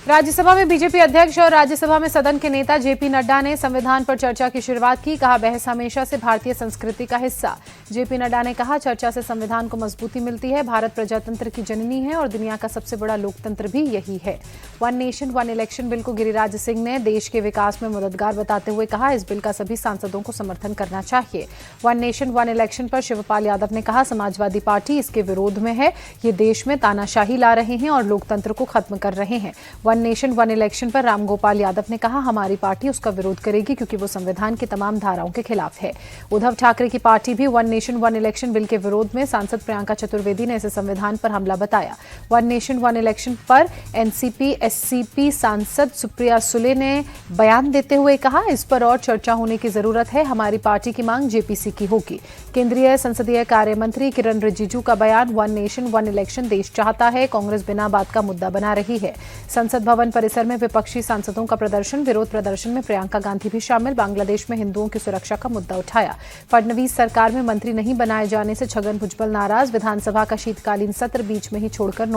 राज्यसभा में बीजेपी अध्यक्ष और राज्यसभा में सदन के नेता जेपी नड्डा ने संविधान पर चर्चा की शुरुआत की। कहा, बहस हमेशा से भारतीय संस्कृति का हिस्सा। जेपी नड्डा ने कहा, चर्चा से संविधान को मजबूती मिलती है। भारत प्रजातंत्र की जननी है और दुनिया का सबसे बड़ा लोकतंत्र भी यही है। One nation one election bill को गिरिराज सिंह ने देश के विकास में मददगार बताते हुए कहा, इस बिल का सभी सांसदों को समर्थन करना चाहिए। वन नेशन वन इलेक्शन पर शिवपाल यादव ने कहा, समाजवादी पार्टी इसके विरोध में है। ये देश में तानाशाही ला रहे हैं और लोकतंत्र को खत्म कर रहे हैं। वन नेशन वन इलेक्शन पर रामगोपाल यादव ने कहा, हमारी पार्टी उसका विरोध करेगी क्योंकि वो संविधान की तमाम धाराओं के खिलाफ है। उद्धव ठाकरे की पार्टी भी one nation one election bill के विरोध में। सांसद प्रियंका चतुर्वेदी ने इसे संविधान पर हमला बताया। वन नेशन वन इलेक्शन पर एनसीपी एससीपी सांसद सुप्रिया सुले ने बयान देते हुए कहा, इस पर और चर्चा होने की जरूरत है। हमारी पार्टी की मांग जेपीसी की होगी। केंद्रीय संसदीय कार्य मंत्री किरण रिजिजू का बयान, वन नेशन वन इलेक्शन देश चाहता है, कांग्रेस बिना बात का मुद्दा बना रही है। संसद भवन परिसर में विपक्षी सांसदों का प्रदर्शन। विरोध प्रदर्शन में प्रियंका गांधी भी शामिल। बांग्लादेश में हिंदुओं की सुरक्षा का मुद्दा उठाया। फडणवीस सरकार में मंत्री नहीं बनाए जाने से छगन भुजबल नाराज। विधानसभा का शीतकालीन सत्र बीच में ही छोड़कर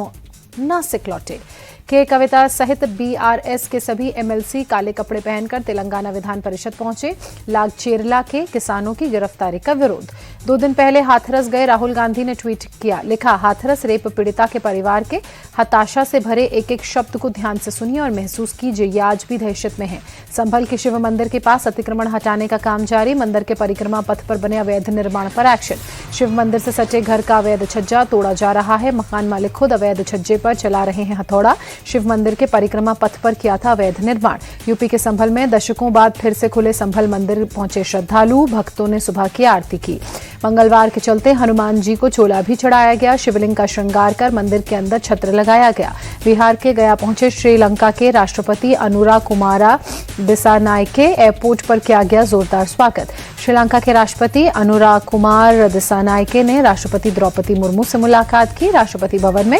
नासिक लौटे। के कविता सहित बीआरएस के सभी एमएलसी काले कपड़े पहनकर तेलंगाना विधान परिषद पहुंचे। लागचेरला के किसानों की गिरफ्तारी का विरोध। 2 दिन पहले हाथरस गए राहुल गांधी ने ट्वीट किया, लिखा, हाथरस रेप पीड़िता के परिवार के हताशा से भरे एक एक शब्द को ध्यान से सुनिए और महसूस कीजिए, ये आज भी दहशत में है। संभल के शिव मंदिर के पास अतिक्रमण हटाने का काम जारी। मंदिर के परिक्रमा पथ पर बने अवैध निर्माण पर एक्शन। शिव मंदिर से सटे घर का अवैध छज्जा तोड़ा जा रहा है। मकान मालिक खुद अवैध छज्जे पर चला रहे हैं हथौड़ा। शिव मंदिर के परिक्रमा पथ पर किया था अवैध निर्माण। यूपी के संभल में दशकों बाद फिर से खुले संभल मंदिर पहुंचे श्रद्धालु। भक्तों ने सुबह की आरती की। मंगलवार के चलते हनुमान जी को चोला भी चढ़ाया गया। शिवलिंग का श्रृंगार कर मंदिर के अंदर छत्र लगाया गया। बिहार के गया पहुंचे श्रीलंका के राष्ट्रपति अनुरा कुमारा दिसानायके एयरपोर्ट पर किया गया जोरदार स्वागत। श्रीलंका के राष्ट्रपति अनुरा कुमार दिसानायके ने राष्ट्रपति द्रौपदी मुर्मू से मुलाकात की। राष्ट्रपति भवन में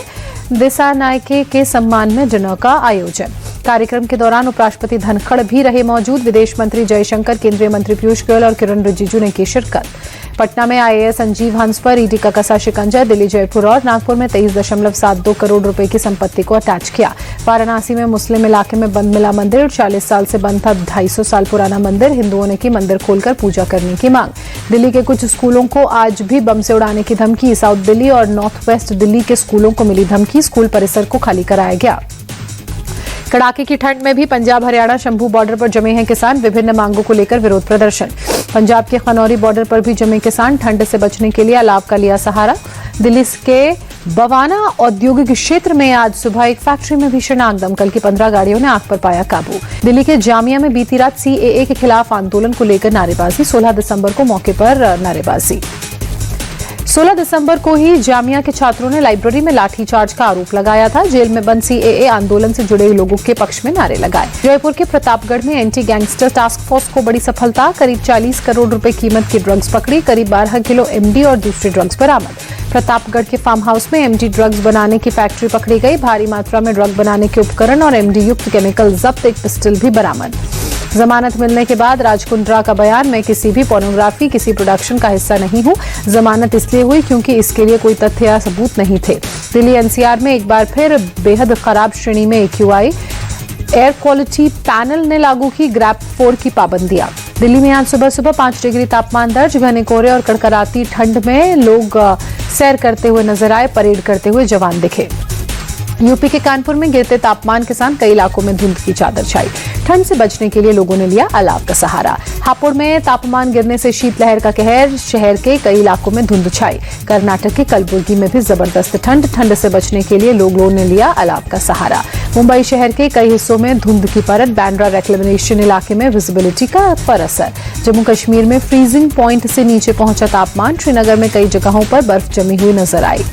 दिसानायके के सम्मान में डिनर का आयोजन। कार्यक्रम के दौरान उपराष्ट्रपति धनखड़ भी रहे मौजूद। विदेश मंत्री जयशंकर, केंद्रीय मंत्री पीयूष गोयल और किरण रिजिजू ने की शिरकत। पटना में आईएएस संजीव हंस पर ईडी का कसा शिकंजा। दिल्ली, जयपुर और नागपुर में 23.72 करोड़ रुपए की संपत्ति को अटैच किया। वाराणसी में मुस्लिम इलाके में बंद मिला मंदिर। 40 साल से बंद था 250 साल पुराना मंदिर। हिंदुओं ने की मंदिर खोलकर पूजा करने की मांग। दिल्ली के कुछ स्कूलों को आज भी बम से उड़ाने की धमकी। साउथ दिल्ली और नॉर्थ वेस्ट दिल्ली के स्कूलों को मिली धमकी। स्कूल परिसर को खाली कराया गया। कड़ाके की ठंड में भी पंजाब हरियाणा शंभू बॉर्डर पर जमे हैं किसान। विभिन्न मांगों को लेकर विरोध प्रदर्शन। पंजाब के खनौरी बॉर्डर पर भी जमे किसान। ठंड से बचने के लिए अलाव का लिया सहारा। दिल्ली के बवाना औद्योगिक क्षेत्र में आज सुबह एक फैक्ट्री में भीषण आग। दमकल की 15 गाड़ियों ने आग पर पाया काबू। दिल्ली के जामिया में बीती रात सीएए के खिलाफ आंदोलन को लेकर नारेबाजी। 16 दिसंबर को मौके पर नारेबाजी। 16 दिसंबर को ही जामिया के छात्रों ने लाइब्रेरी में लाठीचार्ज का आरोप लगाया था। जेल में बंद सीएए आंदोलन से जुड़े लोगों के पक्ष में नारे लगाए। जयपुर के प्रतापगढ़ में एंटी गैंगस्टर टास्क फोर्स को बड़ी सफलता। करीब 40 करोड़ रुपए कीमत की ड्रग्स पकड़ी। करीब 12 किलो एमडी और दूसरे ड्रग्स बरामद। प्रतापगढ़ के फार्म हाउस में एमडी ड्रग्स बनाने की फैक्ट्री पकड़ी गई। भारी मात्रा में ड्रग बनाने के उपकरण और एमडी युक्त केमिकल जब्त। एक पिस्टल भी बरामद। जमानत मिलने के बाद राज कुंद्रा का बयान, मैं किसी भी पोर्नोग्राफी किसी प्रोडक्शन का हिस्सा नहीं हूं। जमानत इसलिए हुई क्योंकि इसके लिए कोई तथ्य या सबूत नहीं थे। दिल्ली एनसीआर में एक बार फिर बेहद खराब श्रेणी में एक्यूआई। एयर क्वालिटी पैनल ने लागू की ग्रैप 4 की पाबंदियां। दिल्ली में आज सुबह सुबह 5 डिग्री तापमान दर्ज। घने कोहरे और कड़कड़ाती ठंड में लोग सैर करते हुए नजर आए। परेड करते हुए जवान दिखे। यूपी के कानपुर में गिरते तापमान के साथ कई इलाकों में धुंध की चादर छाई। ठंड से बचने के लिए लोगों ने लिया अलाव का सहारा। हापुड़ में तापमान गिरने से शीतलहर का कहर। शहर के कई इलाकों में धुंध छाई। कर्नाटक के कलबुर्गी में भी जबरदस्त ठंड से बचने के लिए लोगों ने लिया अलाव का सहारा। मुंबई शहर के कई हिस्सों में धुंध की परत। बैंड्रा रेक्लेमेशन इलाके में विजिबिलिटी का पर असर। जम्मू कश्मीर में फ्रीजिंग पॉइंट से नीचे पहुंचा तापमान। श्रीनगर में कई जगहों पर बर्फ जमी हुई नजर आई।